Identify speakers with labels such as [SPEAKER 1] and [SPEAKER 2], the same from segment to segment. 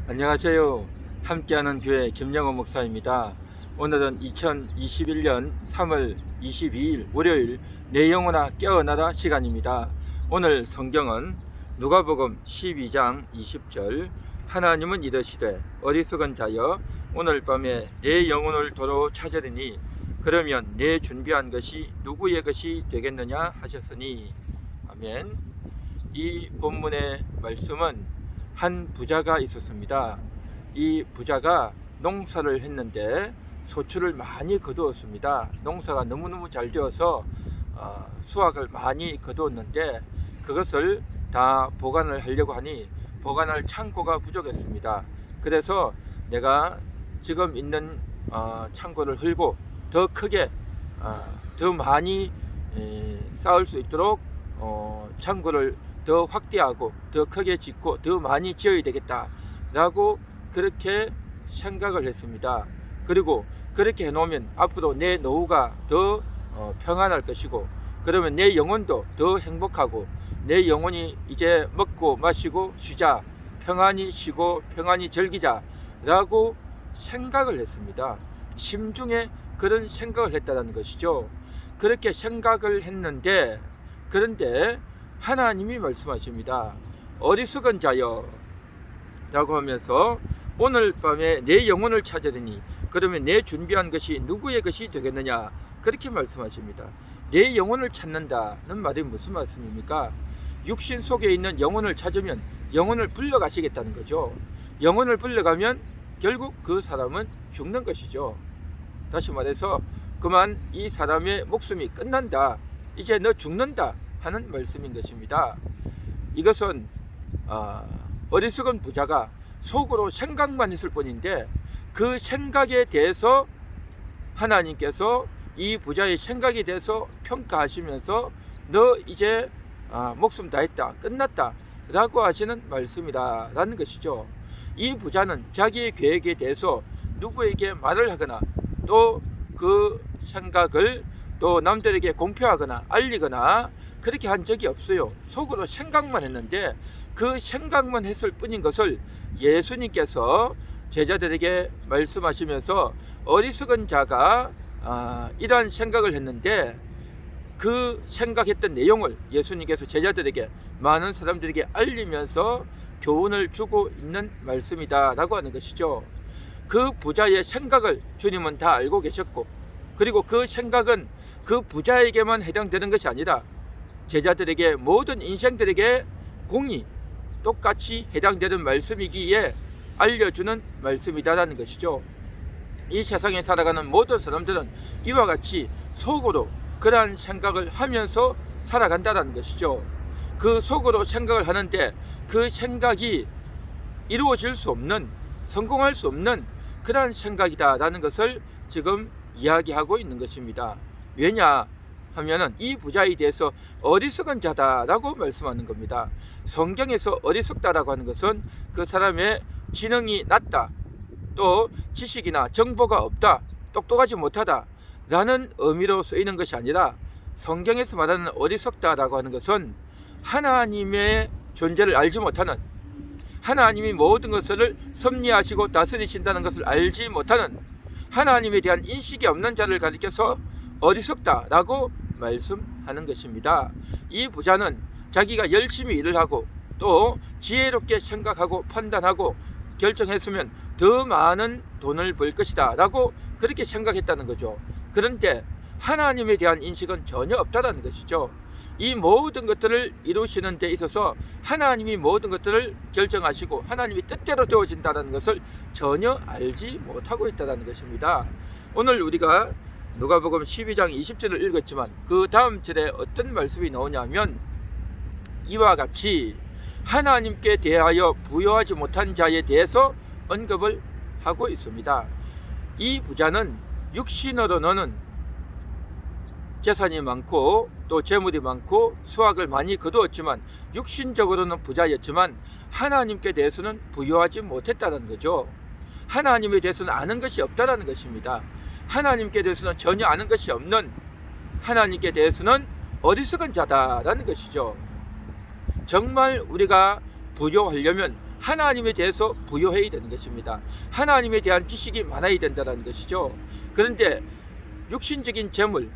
[SPEAKER 1] 안녕하세요. 함께하는 교회 김영호 목사입니다. 오늘은 2021년 3월 22일 월요일 내 영혼아 깨어나라 시간입니다. 오늘 성경은 누가복음 12장 20절 하나님은 이르시되 어리석은 자여 오늘 밤에 내 영혼을 도로 찾으리니 그러면 내 준비한 것이 누구의 것이 되겠느냐 하셨으니 아멘. 이 본문의 말씀은 한 부자가 있었습니다. 이 부자가 농사를 했는데 소출을 많이 거두었습니다. 농사가 너무너무 잘 되어서 수확을 많이 거두었는데 그것을 다 보관을 하려고 하니 보관할 창고가 부족했습니다. 그래서 내가 지금 있는 창고를 헐고 더 크게 더 많이 쌓을 수 있도록 창고를 더 확대하고 더 크게 짓고 더 많이 지어야 되겠다 라고 그렇게 생각을 했습니다. 그리고 그렇게 해놓으면 앞으로 내 노후가 더 평안할 것이고 그러면 내 영혼도 더 행복하고 내 영혼이 이제 먹고 마시고 쉬자, 평안히 쉬고 평안히 즐기자 라고 생각을 했습니다. 심중에 그런 생각을 했다는 것이죠. 그렇게 생각을 했는데 그런데 하나님이 말씀하십니다. 어리석은 자여 라고 하면서 오늘 밤에 내 영혼을 찾으리니 그러면 내 준비한 것이 누구의 것이 되겠느냐 그렇게 말씀하십니다. 내 영혼을 찾는다는 말이 무슨 말씀입니까? 육신 속에 있는 영혼을 찾으면 영혼을 불러가시겠다는 거죠. 영혼을 불러가면 결국 그 사람은 죽는 것이죠. 다시 말해서 그만 이 사람의 목숨이 끝난다, 이제 너 죽는다 하는 말씀인 것입니다. 이것은 어리석은 부자가 속으로 생각만 했을 뿐인데 그 생각에 대해서 하나님께서 이 부자의 생각에 대해서 평가하시면서 너 이제 목숨 다 했다, 끝났다 라고 하시는 말씀이다 라는 것이죠. 이 부자는 자기의 계획에 대해서 누구에게 말을 하거나 또 그 생각을 또 남들에게 공표하거나 알리거나 그렇게 한 적이 없어요. 속으로 생각만 했는데 그 생각만 했을 뿐인 것을 예수님께서 제자들에게 말씀하시면서 어리석은 자가 이러한 생각을 했는데 그 생각했던 내용을 예수님께서 제자들에게 많은 사람들에게 알리면서 교훈을 주고 있는 말씀이다 라고 하는 것이죠. 그 부자의 생각을 주님은 다 알고 계셨고 그리고 그 생각은 그 부자에게만 해당되는 것이 아니라 제자들에게 모든 인생들에게 공이 똑같이 해당되는 말씀이기에 알려주는 말씀이다라는 것이죠. 이 세상에 살아가는 모든 사람들은 이와 같이 속으로 그러한 생각을 하면서 살아간다는 것이죠. 그 속으로 생각을 하는데 그 생각이 이루어질 수 없는, 성공할 수 없는 그러한 생각이다라는 것을 지금 이야기하고 있는 것입니다. 왜냐 하면은 이 부자에 대해서 어리석은 자다라고 말씀하는 겁니다. 성경에서 어리석다라고 하는 것은 그 사람의 지능이 낮다, 또 지식이나 정보가 없다, 똑똑하지 못하다 라는 의미로 쓰이는 것이 아니라 성경에서 말하는 어리석다라고 하는 것은 하나님의 존재를 알지 못하는, 하나님이 모든 것을 섭리하시고 다스리신다는 것을 알지 못하는, 하나님에 대한 인식이 없는 자를 가리켜서 어리석다라고 말씀하는 것입니다. 이 부자는 자기가 열심히 일을 하고 또 지혜롭게 생각하고 판단하고 결정했으면 더 많은 돈을 벌 것이다 라고 그렇게 생각했다는 거죠. 그런데 하나님에 대한 인식은 전혀 없다는 것이죠. 이 모든 것들을 이루시는 데 있어서 하나님이 모든 것들을 결정하시고 하나님이 뜻대로 되어진다는 것을 전혀 알지 못하고 있다는 것입니다. 오늘 우리가 누가복음 12장 20절을 읽었지만 그 다음 절에 어떤 말씀이 나오냐면 이와 같이 하나님께 대하여 부여하지 못한 자에 대해서 언급을 하고 있습니다. 이 부자는 육신으로는 재산이 많고 또 재물이 많고 수확을 많이 거두었지만 육신적으로는 부자였지만 하나님께 대해서는 부여하지 못했다는 거죠. 하나님에 대해서는 아는 것이 없다는 것입니다. 하나님께 대해서는 전혀 아는 것이 없는, 하나님께 대해서는 어리석은 자다라는 것이죠. 정말 우리가 부여하려면 하나님에 대해서 부여해야 되는 것입니다. 하나님에 대한 지식이 많아야 된다는 것이죠. 그런데 육신적인 재물,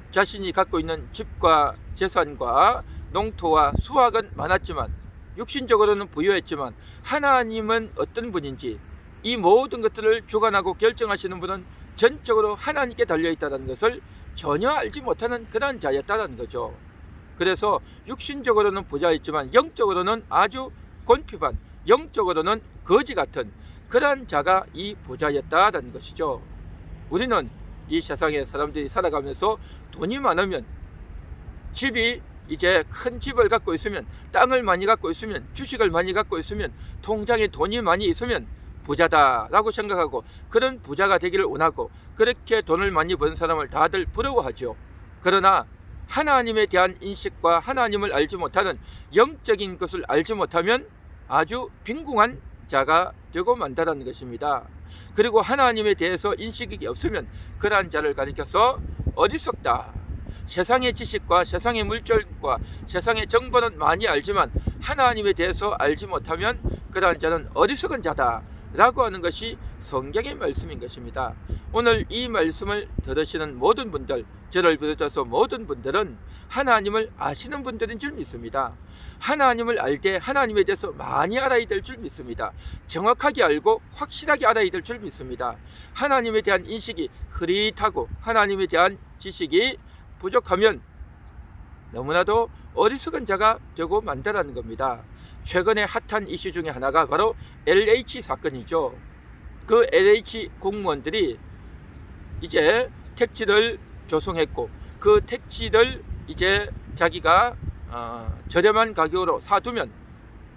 [SPEAKER 1] 자신이 갖고 있는 집과 재산과 농토와 수확은 많았지만, 육신적으로는 부유했지만 하나님은 어떤 분인지, 이 모든 것들을 주관하고 결정하시는 분은 전적으로 하나님께 달려있다는 것을 전혀 알지 못하는 그런 자였다는 거죠. 그래서 육신적으로는 부자였지만 영적으로는 아주 곤핍한, 영적으로는 거지 같은 그런 자가 이 부자였다는 것이죠. 우리는 이 세상에 사람들이 살아가면서 돈이 많으면, 집이 이제 큰 집을 갖고 있으면, 땅을 많이 갖고 있으면, 주식을 많이 갖고 있으면, 통장에 돈이 많이 있으면 부자다라고 생각하고 그런 부자가 되기를 원하고, 그렇게 돈을 많이 번 사람을 다들 부러워하죠. 그러나 하나님에 대한 인식과 하나님을 알지 못하는, 영적인 것을 알지 못하면 아주 빈궁한 자가 되고 만다라는 것입니다. 그리고 하나님에 대해서 인식이 없으면 그러한 자를 가리켜서 어리석다, 세상의 지식과 세상의 물질과 세상의 정보는 많이 알지만 하나님에 대해서 알지 못하면 그러한 자는 어리석은 자다 라고 하는 것이 성경의 말씀인 것입니다. 오늘 이 말씀을 들으시는 모든 분들, 저를 비롯해서 모든 분들은 하나님을 아시는 분들인 줄 믿습니다. 하나님을 알 때 하나님에 대해서 많이 알아야 될 줄 믿습니다. 정확하게 알고 확실하게 알아야 될 줄 믿습니다. 하나님에 대한 인식이 흐릿하고 하나님에 대한 지식이 부족하면 너무나도 어리석은 자가 되고 만다라는 겁니다. 최근에 핫한 이슈 중에 하나가 바로 LH 사건이죠. 그 LH 공무원들이 이제 택지를 조성했고, 그 택지를 이제 자기가 저렴한 가격으로 사두면,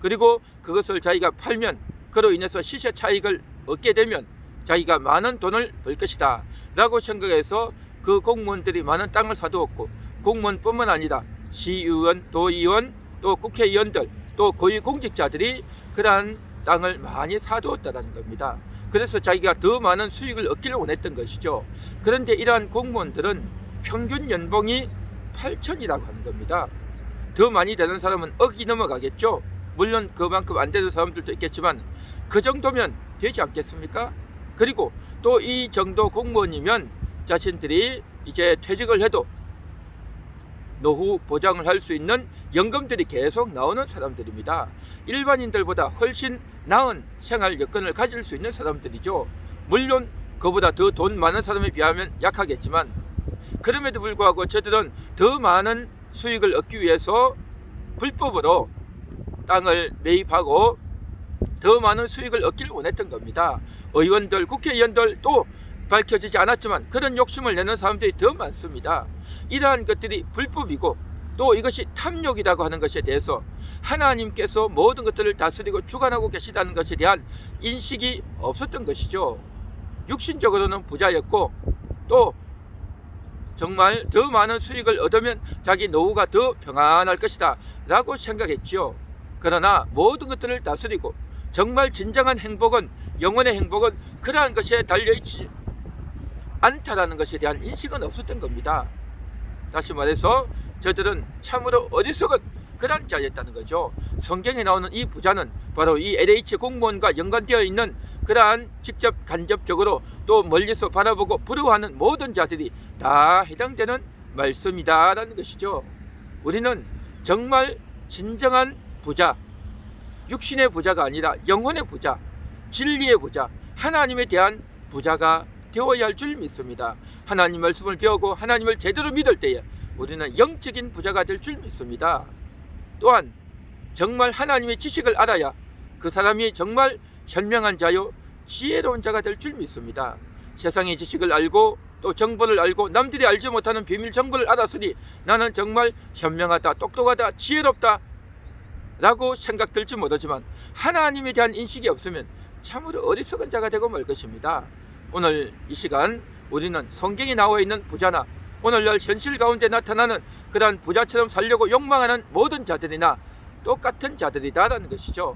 [SPEAKER 1] 그리고 그것을 자기가 팔면, 그로 인해서 시세 차익을 얻게 되면 자기가 많은 돈을 벌 것이다 라고 생각해서 그 공무원들이 많은 땅을 사두었고, 공무원뿐만 아니라 시의원, 도의원, 또 국회의원들, 또 고위공직자들이 그러한 땅을 많이 사두었다는 겁니다. 그래서 자기가 더 많은 수익을 얻기를 원했던 것이죠. 그런데 이러한 공무원들은 평균 연봉이 8천이라고 하는 겁니다. 더 많이 되는 사람은 억이 넘어가겠죠. 물론 그만큼 안 되는 사람들도 있겠지만 그 정도면 되지 않겠습니까? 그리고 또 이 정도 공무원이면 자신들이 이제 퇴직을 해도 노후 보장을 할 수 있는 연금들이 계속 나오는 사람들입니다. 일반인들보다 훨씬 나은 생활 여건을 가질 수 있는 사람들이죠. 물론 그보다 더 돈 많은 사람에 비하면 약하겠지만, 그럼에도 불구하고 저들은 더 많은 수익을 얻기 위해서 불법으로 땅을 매입하고 더 많은 수익을 얻기를 원했던 겁니다. 의원들, 국회의원들, 또 밝혀지지 않았지만 그런 욕심을 내는 사람들이 더 많습니다. 이러한 것들이 불법이고 또 이것이 탐욕이라고 하는 것에 대해서 하나님께서 모든 것들을 다스리고 주관하고 계시다는 것에 대한 인식이 없었던 것이죠. 육신적으로는 부자였고, 또 정말 더 많은 수익을 얻으면 자기 노후가 더 평안할 것이다 라고 생각했지요. 그러나 모든 것들을 다스리고 정말 진정한 행복은, 영혼의 행복은 그러한 것에 달려있지 않다라는 것에 대한 인식은 없었던 겁니다. 다시 말해서 저들은 참으로 어리석은 그런 자였다는 거죠. 성경에 나오는 이 부자는 바로 이 LH 공무원과 연관되어 있는 그러한 직접 간접적으로 또 멀리서 바라보고 부러워하는 모든 자들이 다 해당되는 말씀이다라는 것이죠. 우리는 정말 진정한 부자, 육신의 부자가 아니라 영혼의 부자, 진리의 부자, 하나님에 대한 부자가 되어야 할 줄 믿습니다. 하나님 말씀을 배우고 하나님을 제대로 믿을 때에 우리는 영적인 부자가 될 줄 믿습니다. 또한 정말 하나님의 지식을 알아야 그 사람이 정말 현명한 자요 지혜로운 자가 될 줄 믿습니다. 세상의 지식을 알고 또 정보를 알고 남들이 알지 못하는 비밀 정보를 알았으니 나는 정말 현명하다, 똑똑하다, 지혜롭다 라고 생각될지 모르지만 하나님에 대한 인식이 없으면 참으로 어리석은 자가 되고 말 것입니다. 오늘 이 시간 우리는 성경에 나와 있는 부자나 오늘날 현실 가운데 나타나는 그러한 부자처럼 살려고 욕망하는 모든 자들이나 똑같은 자들이다라는 것이죠.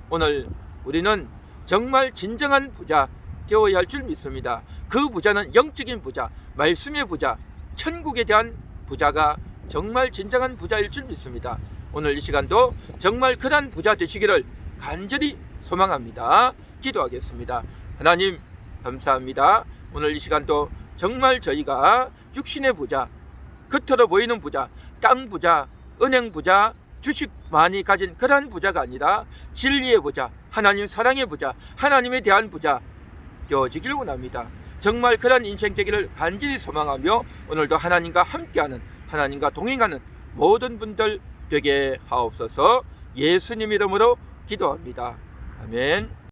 [SPEAKER 1] 오늘 우리는 정말 진정한 부자 되어야 할 줄 믿습니다. 그 부자는 영적인 부자, 말씀의 부자, 천국에 대한 부자가 정말 진정한 부자일 줄 믿습니다. 오늘 이 시간도 정말 그러한 부자 되시기를 간절히 소망합니다. 기도하겠습니다. 하나님 감사합니다. 오늘 이 시간도 정말 저희가 육신의 부자, 겉으로 보이는 부자, 땅 부자, 은행 부자, 주식 많이 가진 그런 부자가 아니라 진리의 부자, 하나님 사랑의 부자, 하나님에 대한 부자 되어지길 원합니다. 정말 그런 인생 되기를 간절히 소망하며 오늘도 하나님과 함께하는, 하나님과 동행하는 모든 분들 되게 하옵소서. 예수님 이름으로 기도합니다. 아멘.